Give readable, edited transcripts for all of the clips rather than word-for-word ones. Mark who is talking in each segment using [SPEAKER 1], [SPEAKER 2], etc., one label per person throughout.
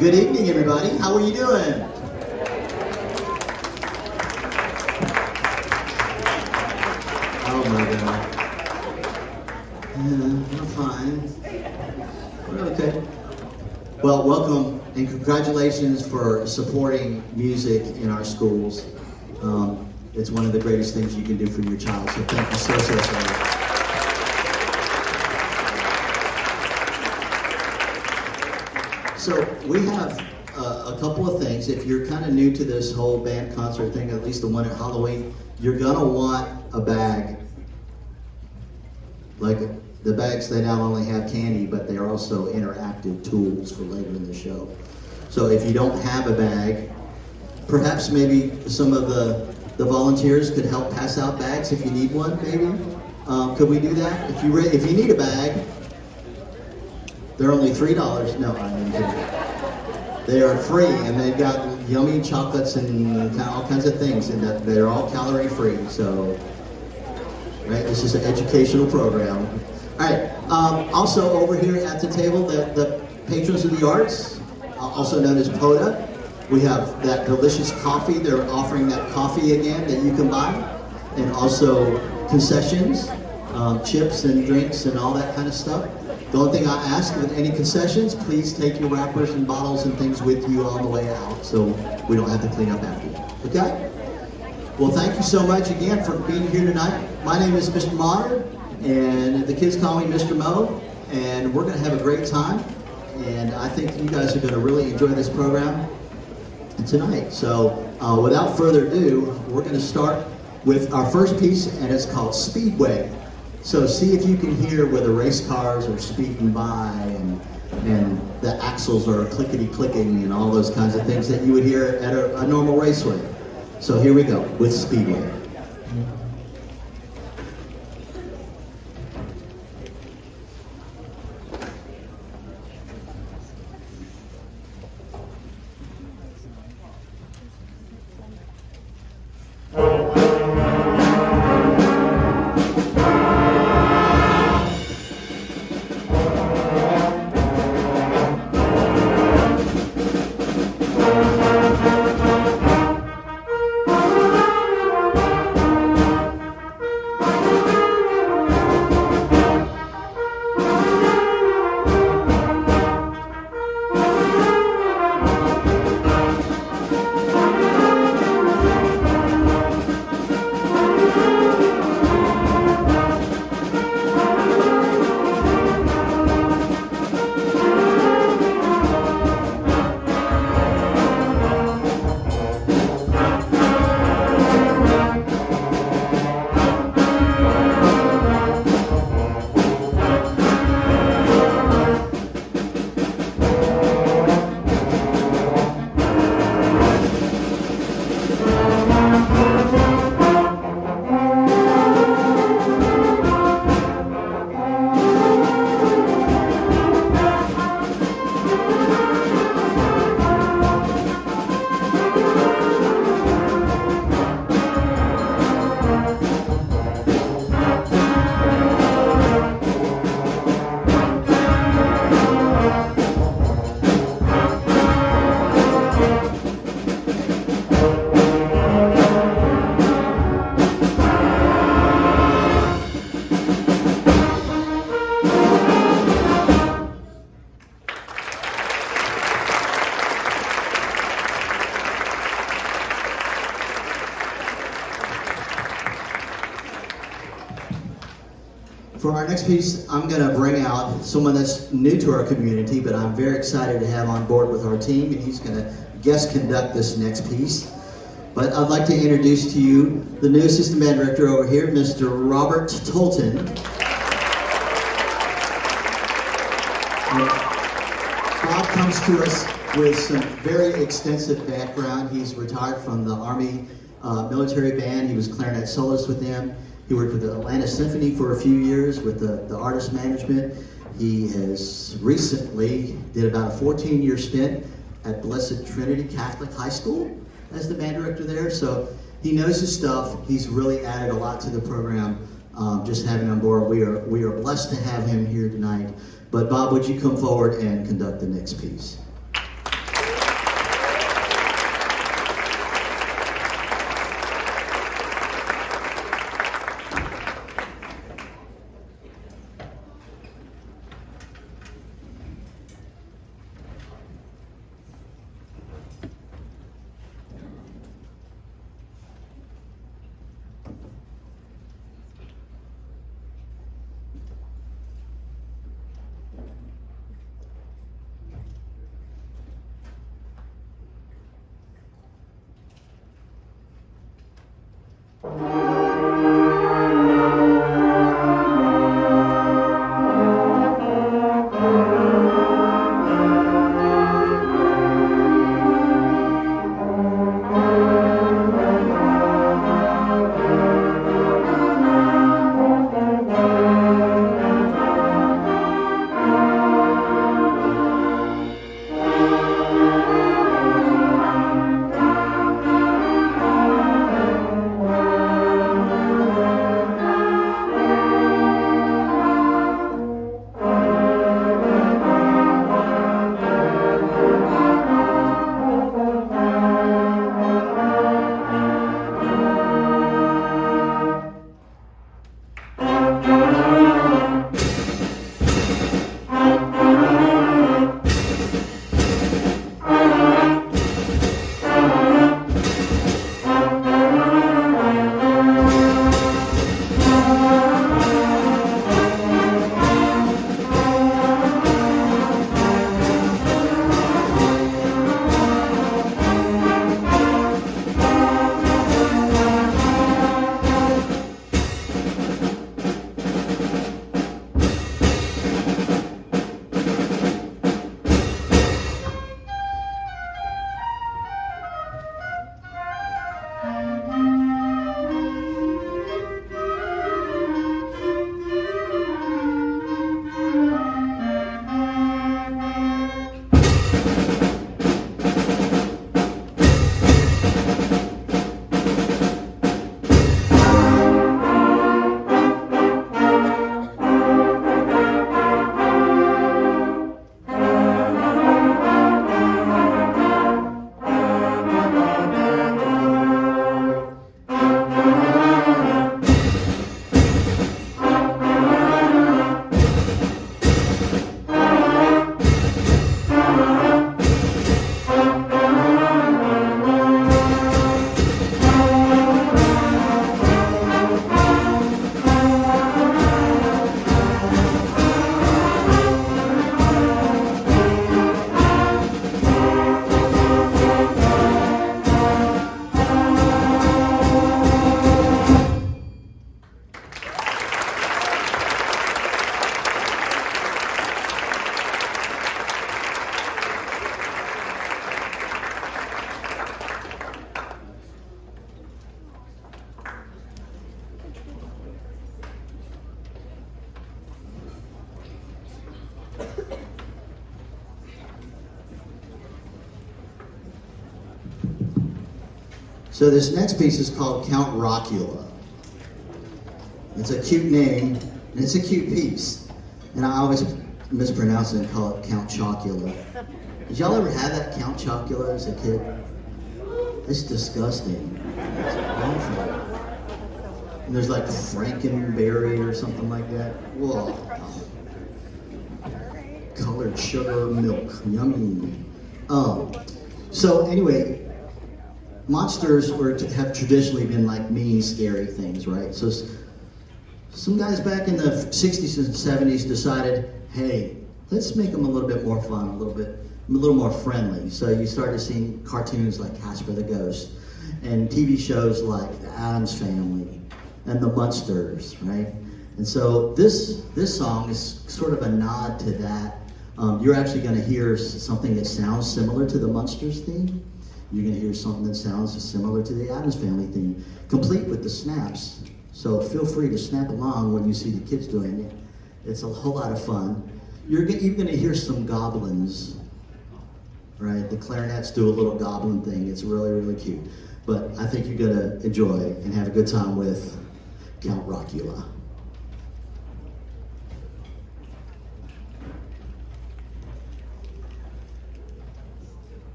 [SPEAKER 1] Good evening, everybody. How are you doing? Oh my God. We're fine. We're okay. Well, welcome and congratulations for supporting music in our schools. It's one of the greatest things you can do for your child. So thank you so much. So we have a couple of things. If you're kind of new to this whole band concert thing, at least the one at Halloween, you're gonna want a bag. Like the bags, they not only have candy, but they're also interactive tools for later in the show. So if you don't have a bag, perhaps maybe some of the volunteers could help pass out bags if you need one, maybe? Could we do that? If you need a bag, they're only $3. No, I'm kidding. They are free, and they've got yummy chocolates and all kinds of things, and they're all calorie free. So, right, this is an educational program. All right. Also over here at the table, the patrons of the arts, also known as POTA. We have that delicious coffee. They're offering that coffee again that you can buy, and also concessions, chips and drinks and all that kind of stuff. The only thing I ask, with any concessions, please take your wrappers and bottles and things with you on the way out so we don't have to clean up after you. Okay? Well, thank you so much again for being here tonight. My name is Mr. Modern, and the kids call me Mr. Mo, and we're going to have a great time. And I think you guys are going to really enjoy this program tonight. So without further ado, we're going to start with our first piece, and it's called Speedway. So see if you can hear where the race cars are speeding by and the axles are clickety-clicking and all those kinds of things that you would hear at a normal raceway. So here we go with Speedway. For our next piece, I'm going to bring out someone that's new to our community, but I'm very excited to have on board with our team, and he's going to guest conduct this next piece. But I'd like to introduce to you the new assistant band director over here, Mr. Robert Tolton. Bob comes to us with some very extensive background. He's retired from the Army military band. He was clarinet soloist with them. He worked with the Atlanta Symphony for a few years with the artist management. He has recently did about a 14-year stint at Blessed Trinity Catholic High School as the band director there. So he knows his stuff. He's really added a lot to the program. Just having him on board, we are blessed to have him here tonight. But Bob, would you come forward and conduct the next piece? So this next piece is called Count Rockula. It's a cute name, and it's a cute piece. And I always mispronounce it and call it Count Chocula. Did y'all ever have that Count Chocula as a kid? It's disgusting. It's awful. And there's like Frankenberry or something like that. Whoa. Colored sugar milk. Yummy. So anyway, monsters have traditionally been like mean, scary things, right? So some guys back in the 60s and 70s decided, hey, let's make them a little bit more fun, a little more friendly. So you started seeing cartoons like Casper the Ghost and TV shows like The Addams Family and The Munsters, right? And so this song is sort of a nod to that. You're actually going to hear something that sounds similar to the Munsters theme. You're going to hear something that sounds similar to the Addams Family theme, complete with the snaps. So feel free to snap along when you see the kids doing it. It's a whole lot of fun. You're going to hear some goblins, right? The clarinets do a little goblin thing. It's really, really cute. But I think you're going to enjoy and have a good time with Count Rockula.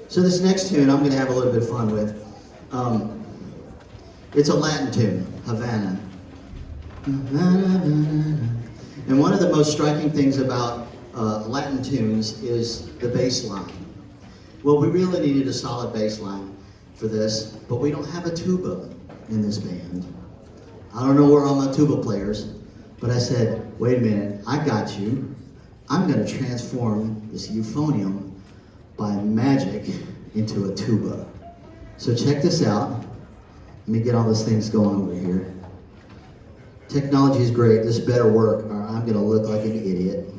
[SPEAKER 1] So this next tune I'm going to have a little bit of fun with. It's a Latin tune, Havana. And one of the most striking things about Latin tunes is the bass line. Well, we really needed a solid bass line for this, but we don't have a tuba in this band. I don't know where all my tuba players, but I said, wait a minute, I got you. I'm going to transform this euphonium by magic into a tuba. So check this out. Let me get all these things going over here. Technology is great. This better work, or I'm going to look like an idiot.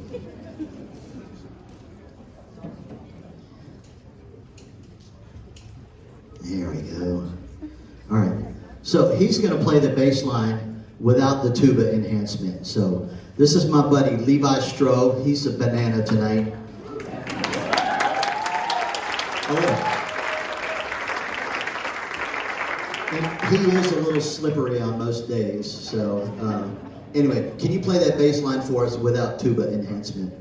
[SPEAKER 1] There we go. All right. So he's going to play the bass line without the tuba enhancement. So this is my buddy Levi Stroh. He's a banana tonight. Oh, yeah. And he is a little slippery on most days. So anyway, can you play that bass line for us without tuba enhancement?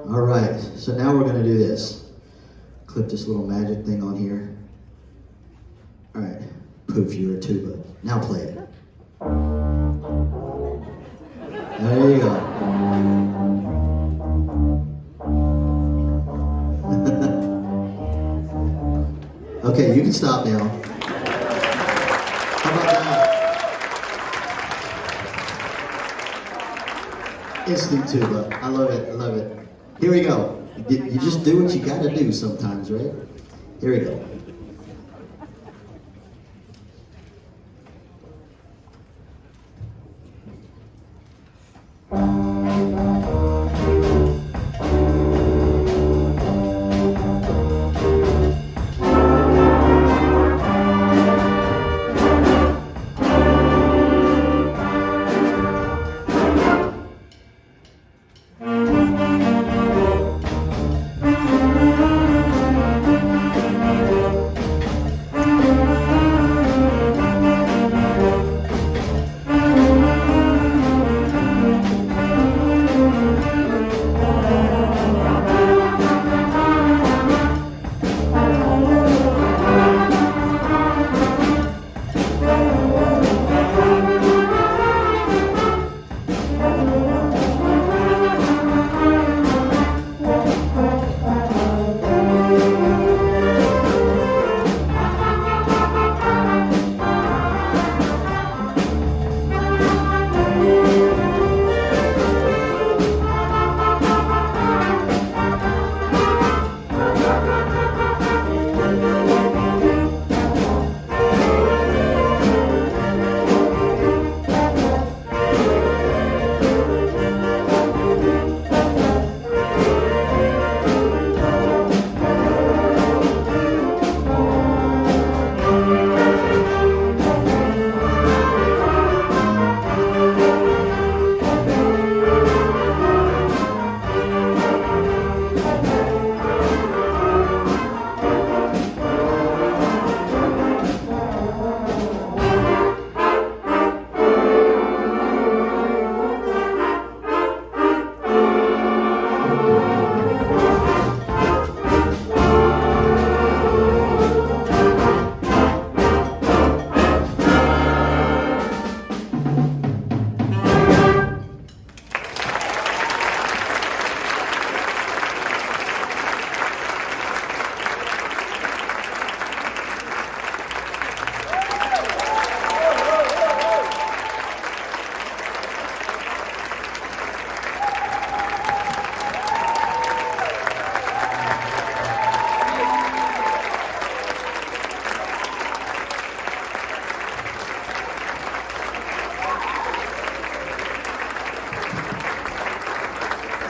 [SPEAKER 1] All right, so now we're going to do this. Clip this little magic thing on here. All right, poof, you're a tuba. Now play it. There you go. Okay, you can stop now. How about that? Instant tuba. I love it. I love it. Here we go. You just do what you gotta do sometimes, right? Here we go.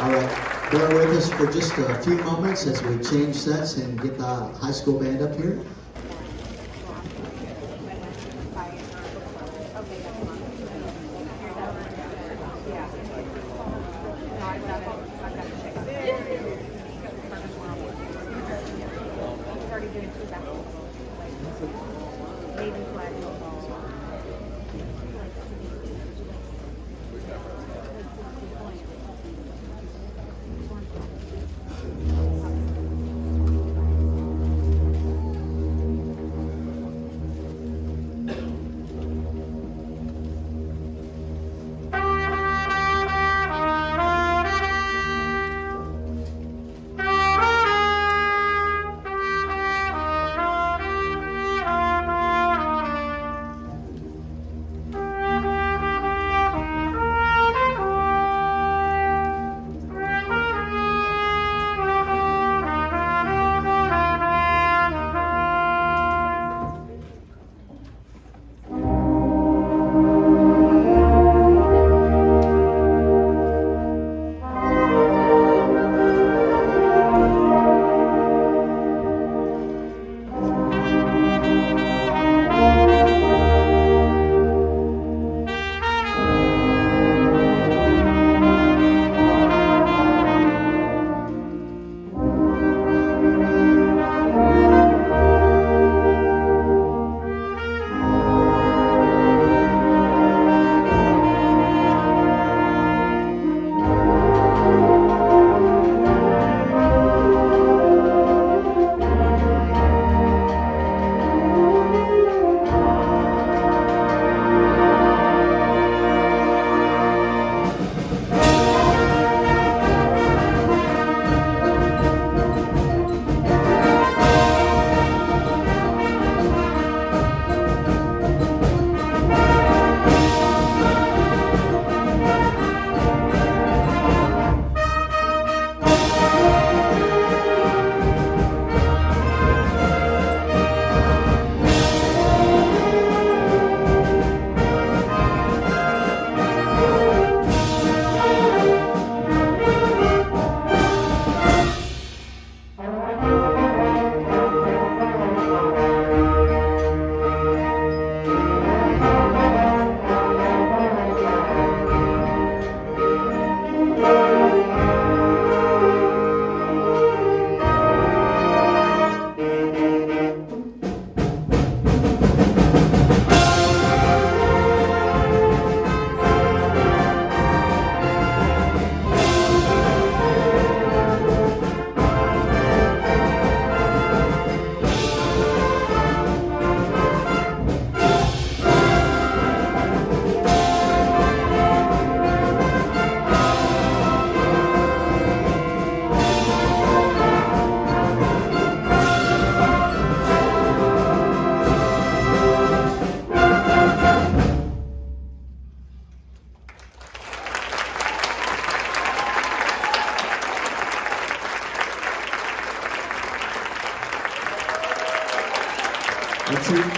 [SPEAKER 1] All right, bear with us for just a few moments as we change sets and get the high school band up here.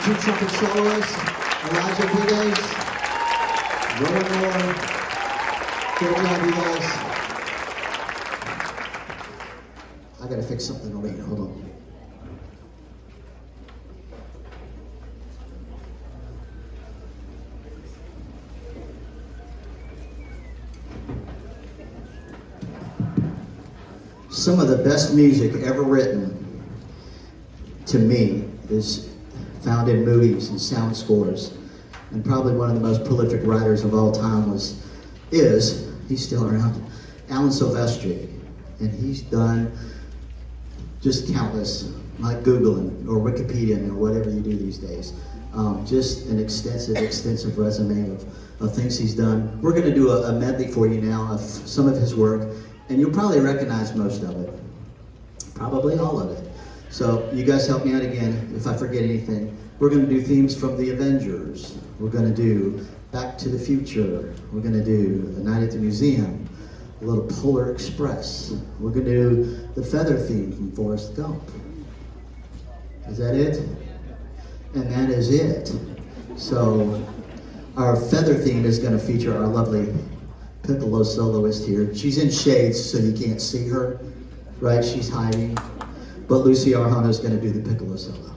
[SPEAKER 1] two trumpet soloists, Elijah Pigues, Rowan Moore. Good job, you guys. I gotta fix something over here. Hold on. Some of the best music ever written, to me, is found in movies and sound scores. And probably one of the most prolific writers of all time he's still around, Alan Silvestri. And he's done just countless, like Googling or Wikipedia or whatever you do these days. Just an extensive resume of things he's done. We're gonna do a medley for you now of some of his work. And you'll probably recognize most of it. Probably all of it. So you guys help me out again if I forget anything. We're going to do themes from The Avengers. We're going to do Back to the Future. We're going to do A Night at the Museum. A little Polar Express. We're going to do the feather theme from Forrest Gump. Is that it? And that is it. So our feather theme is going to feature our lovely piccolo soloist here. She's in shades, so you can't see her, right? She's hiding. But Lucy Arjona is going to do the piccolo solo.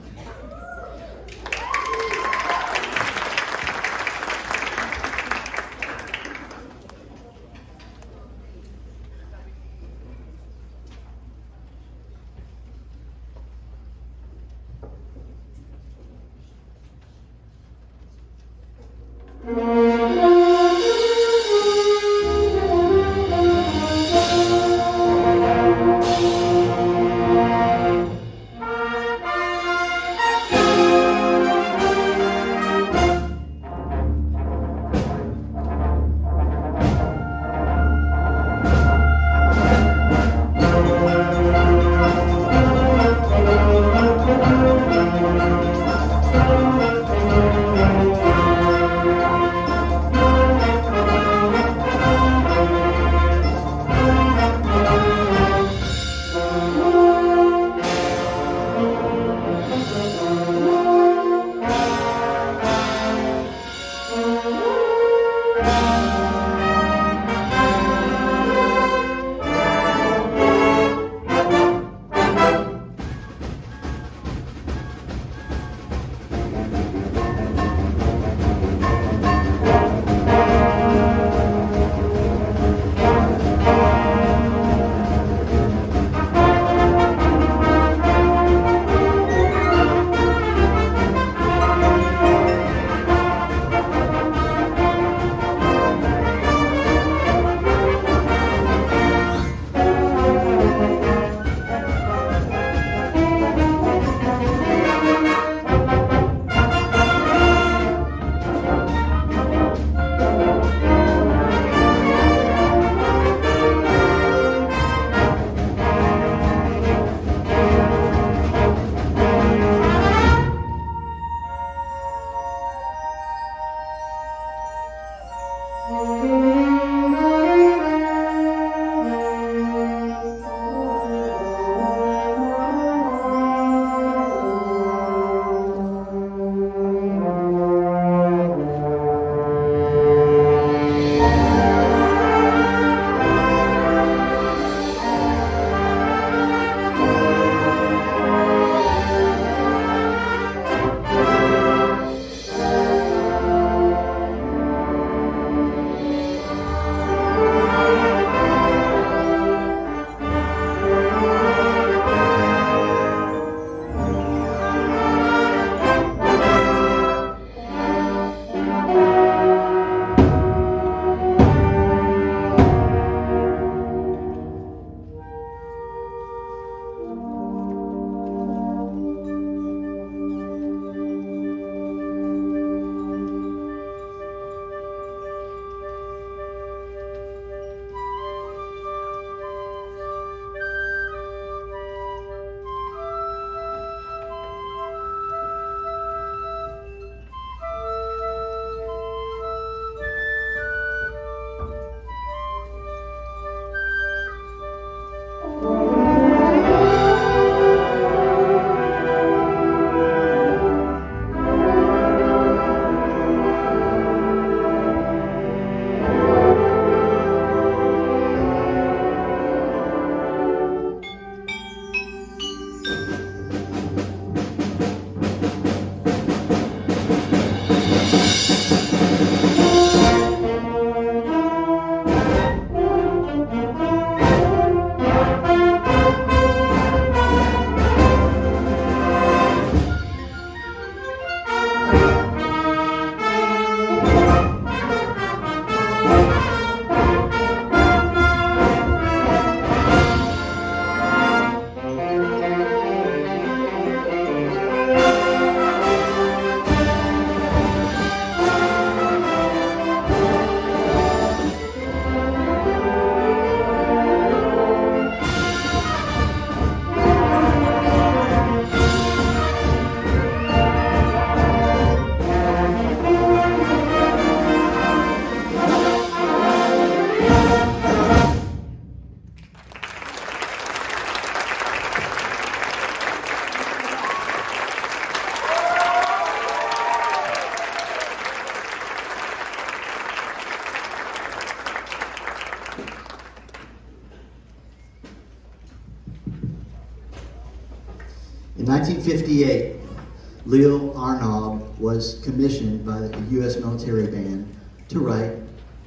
[SPEAKER 1] 1958, Leo Arnaud was commissioned by the U.S. military band to write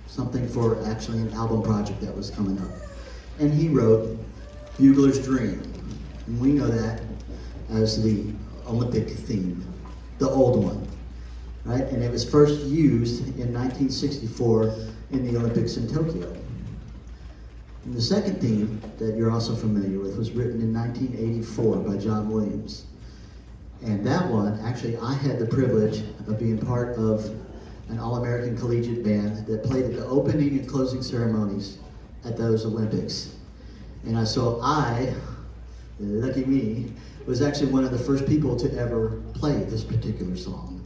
[SPEAKER 1] something for actually an album project that was coming up. And he wrote Bugler's Dream. And we know that as the Olympic theme, the old one, right? And it was first used in 1964 in the Olympics in Tokyo. And the second theme that you're also familiar with was written in 1984 by John Williams. And that one, actually, I had the privilege of being part of an All-American Collegiate Band that played at the opening and closing ceremonies at those Olympics. And lucky me, was actually one of the first people to ever play this particular song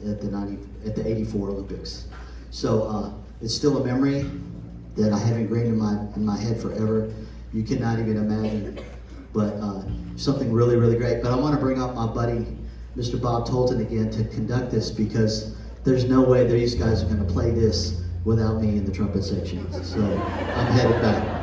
[SPEAKER 1] at the '84 Olympics. So it's still a memory that I have ingrained in my head forever. You cannot even imagine, but something really, really great. But I want to bring up my buddy, Mr. Bob Tolton, again to conduct this, because there's no way these guys are going to play this without me in the trumpet section. So I'm headed back.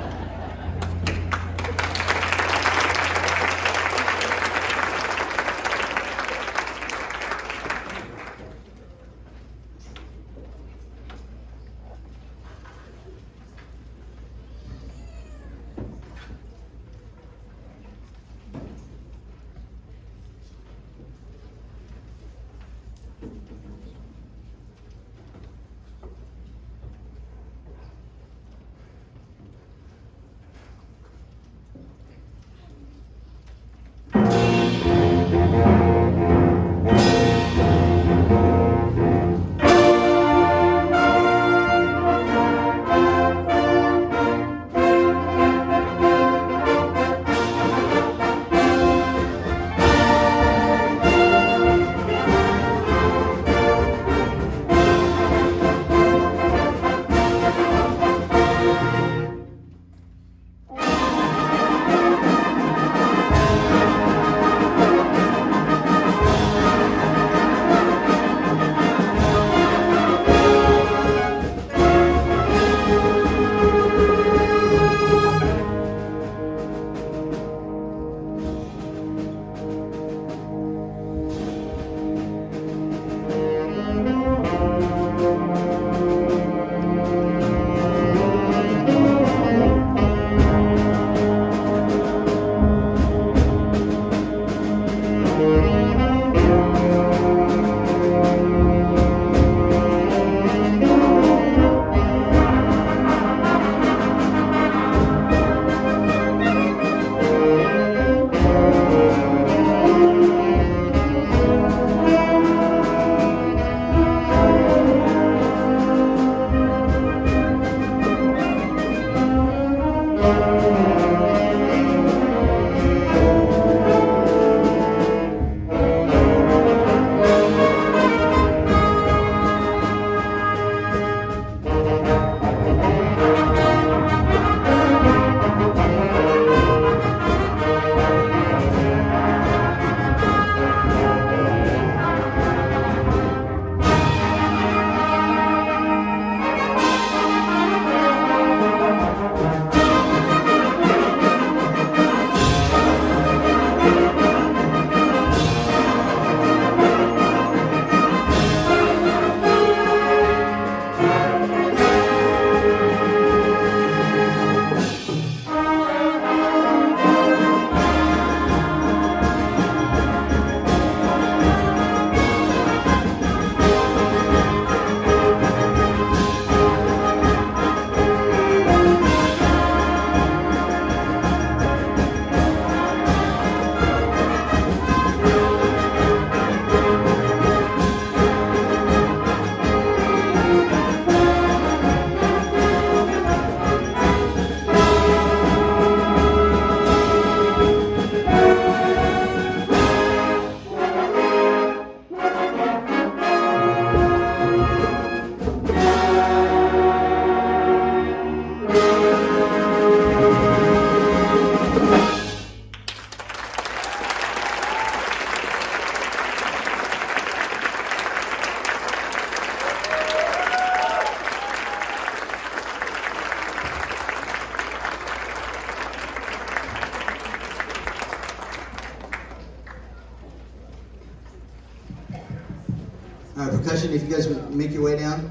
[SPEAKER 1] percussion, if you guys would make your way down.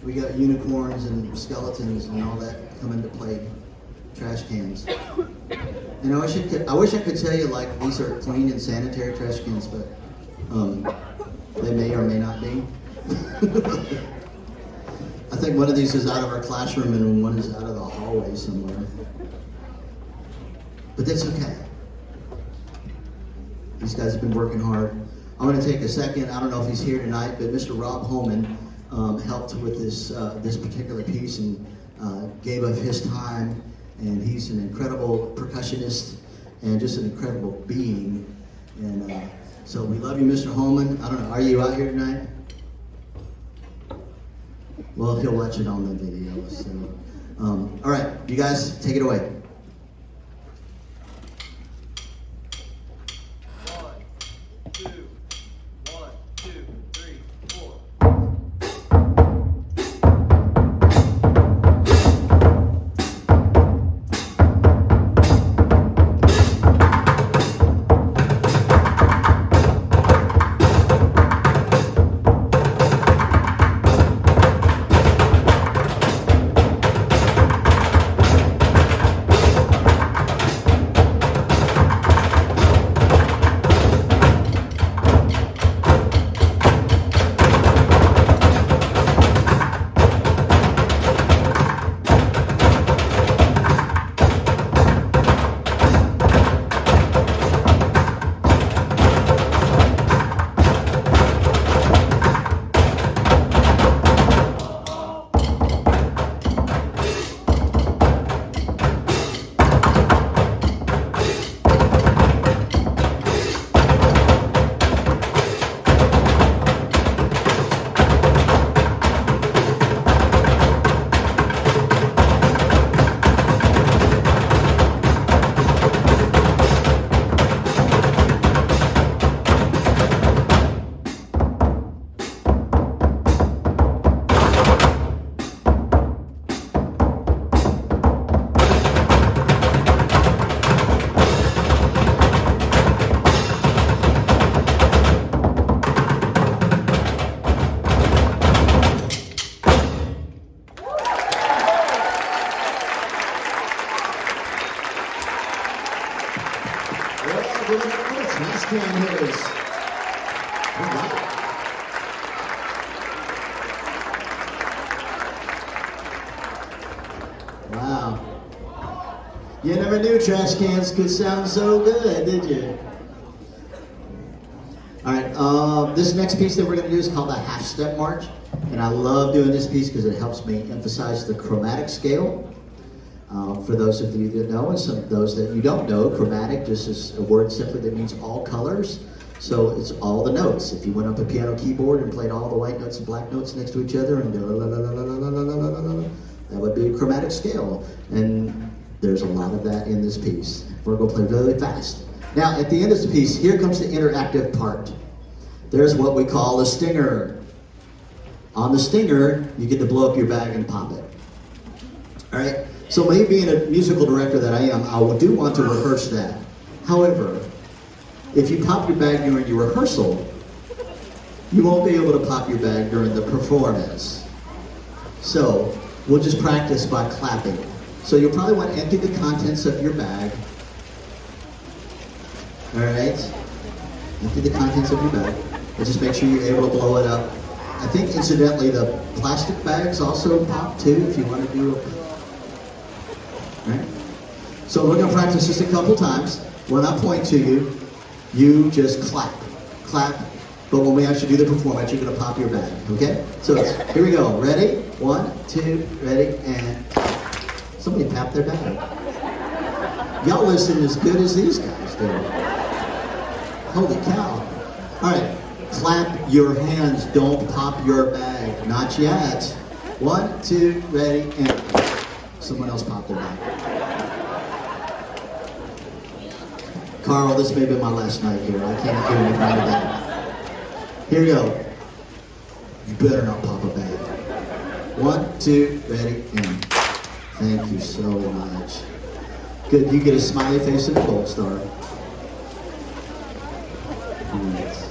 [SPEAKER 1] We got unicorns and skeletons and all that come into play. Trash cans. And I wish I could tell you like these are clean and sanitary trash cans, but they may or may not be. I think one of these is out of our classroom and one is out of the hallway somewhere. But that's okay. These guys have been working hard. I'm going to take a second. I don't know if he's here tonight, but Mr. Rob Holman helped with this particular piece and gave up his time. And he's an incredible percussionist and just an incredible being. And so we love you, Mr. Holman. I don't know, are you out here tonight? Well, he'll watch it on the video. So, all right, you guys take it away.
[SPEAKER 2] 1, 2, 1, 2, 3, 4.
[SPEAKER 1] Trash can hitters. Wow. You never knew trash cans could sound so good, did you? All right, this next piece that we're going to do is called a half-step march. And I love doing this piece because it helps me emphasize the chromatic scale. For those of you that know and some of those that you don't know, chromatic just is a word simply that means all colors. So it's all the notes. If you went up a piano keyboard and played all the white notes and black notes next to each other and go la la la la la la la la la, that would be a chromatic scale. And there's a lot of that in this piece. We're going to play really fast. Now, at the end of this piece, here comes the interactive part. There's what we call a stinger. On the stinger, you get to blow up your bag and pop it. All right? So me being a musical director that I am, I do want to rehearse that. However, if you pop your bag during your rehearsal, you won't be able to pop your bag during the performance. So we'll just practice by clapping. So you'll probably want to empty the contents of your bag. All right? Empty the contents of your bag. And just make sure you're able to blow it up. I think, incidentally, the plastic bags also pop too, if you want to do a... Right? So we're going to practice just a couple times. When I point to you, you just clap. Clap. But when we actually do the performance, you're going to pop your bag. Okay? So here we go. Ready? 1, 2, ready, and somebody pop their bag. Y'all listen as good as these guys do. Holy cow. All right. Clap your hands. Don't pop your bag. Not yet. 1, 2, ready, and someone else pop their bag. Carl, this may be my last night here. I can't do anything about that. Here we go. You better not pop a bag. 1, 2, ready, and thank you so much. Good, you get a smiley face and a gold star. few minutes.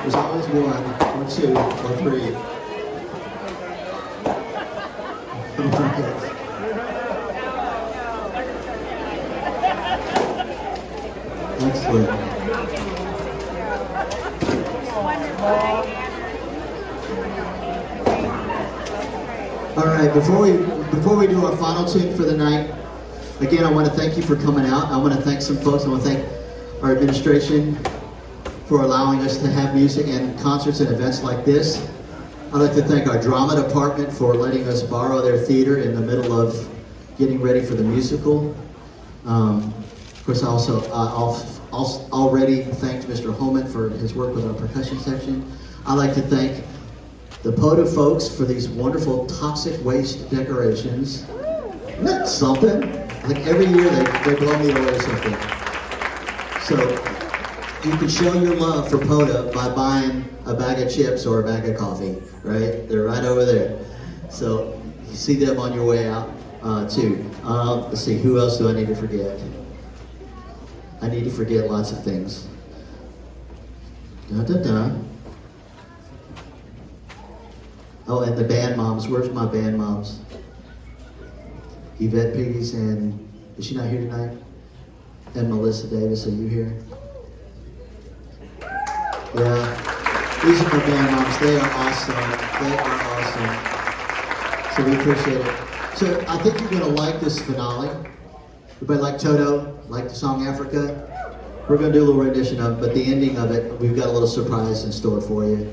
[SPEAKER 1] There's always one, or two, or three. Excellent. All right, before we do our final tune for the night, again, I want to thank you for coming out. I want to thank some folks. I want to thank our administration for allowing us to have music and concerts and events like this. I'd like to thank our drama department for letting us borrow their theater in the middle of getting ready for the musical. Of course, I also already thanked Mr. Holman for his work with our percussion section. I'd like to thank the POTA folks for these wonderful toxic waste decorations. Isn't that something? Like every year they blow me away with something. So you can show your love for POTA by buying a bag of chips or a bag of coffee, right? They're right over there. So you see them on your way out too. Let's see, who else do I need to forget? I need to forget lots of things. Dun, dun, dun. Oh, and the band moms. Where's my band moms? Yvette Piggies and, is she not here tonight? And Melissa Davis, are you here? Yeah, these are my band moms. They are awesome. They are awesome. So we appreciate it. So I think you're going to like this finale. Everybody like Toto? Like the song Africa? We're going to do a little rendition of it, but the ending of it, we've got a little surprise in store for you.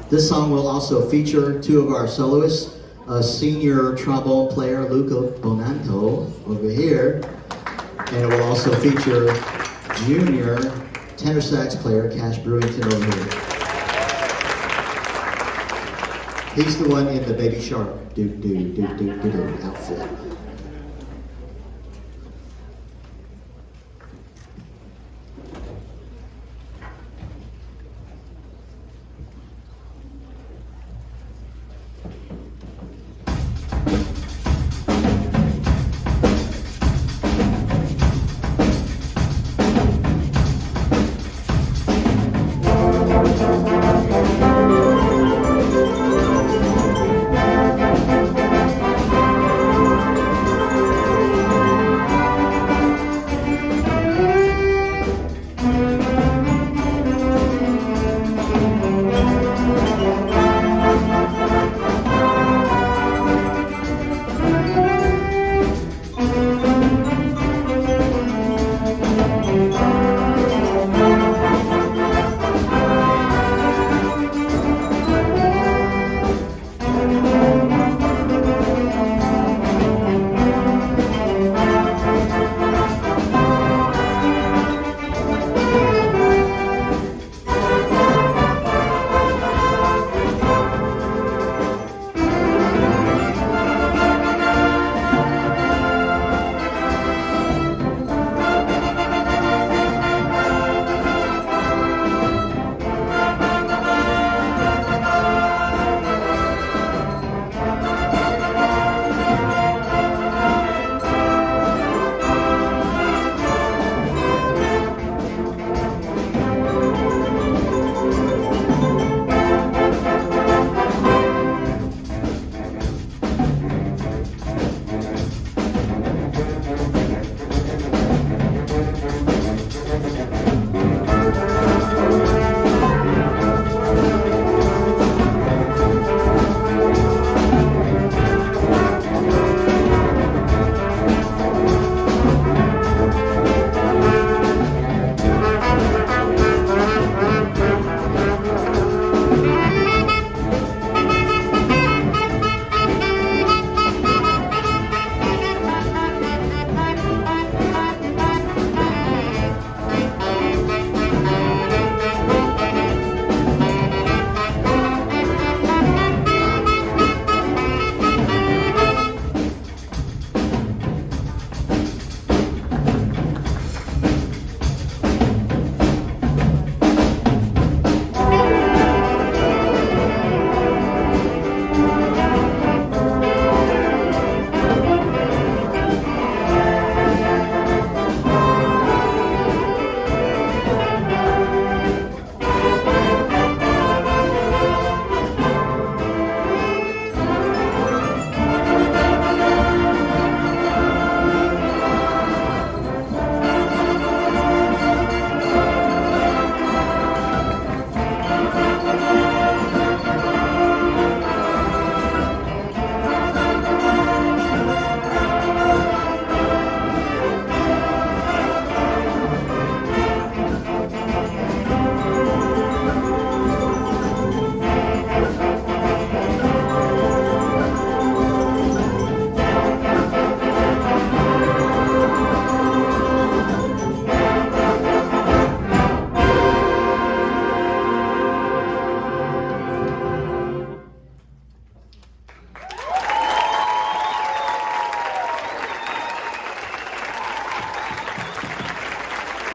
[SPEAKER 1] This song will also feature two of our soloists, a senior trombone player, Luca Bonanto, over here, and it will also feature junior tenor sax player, Cash Brewington, over here. He's the one in the Baby Shark outfit.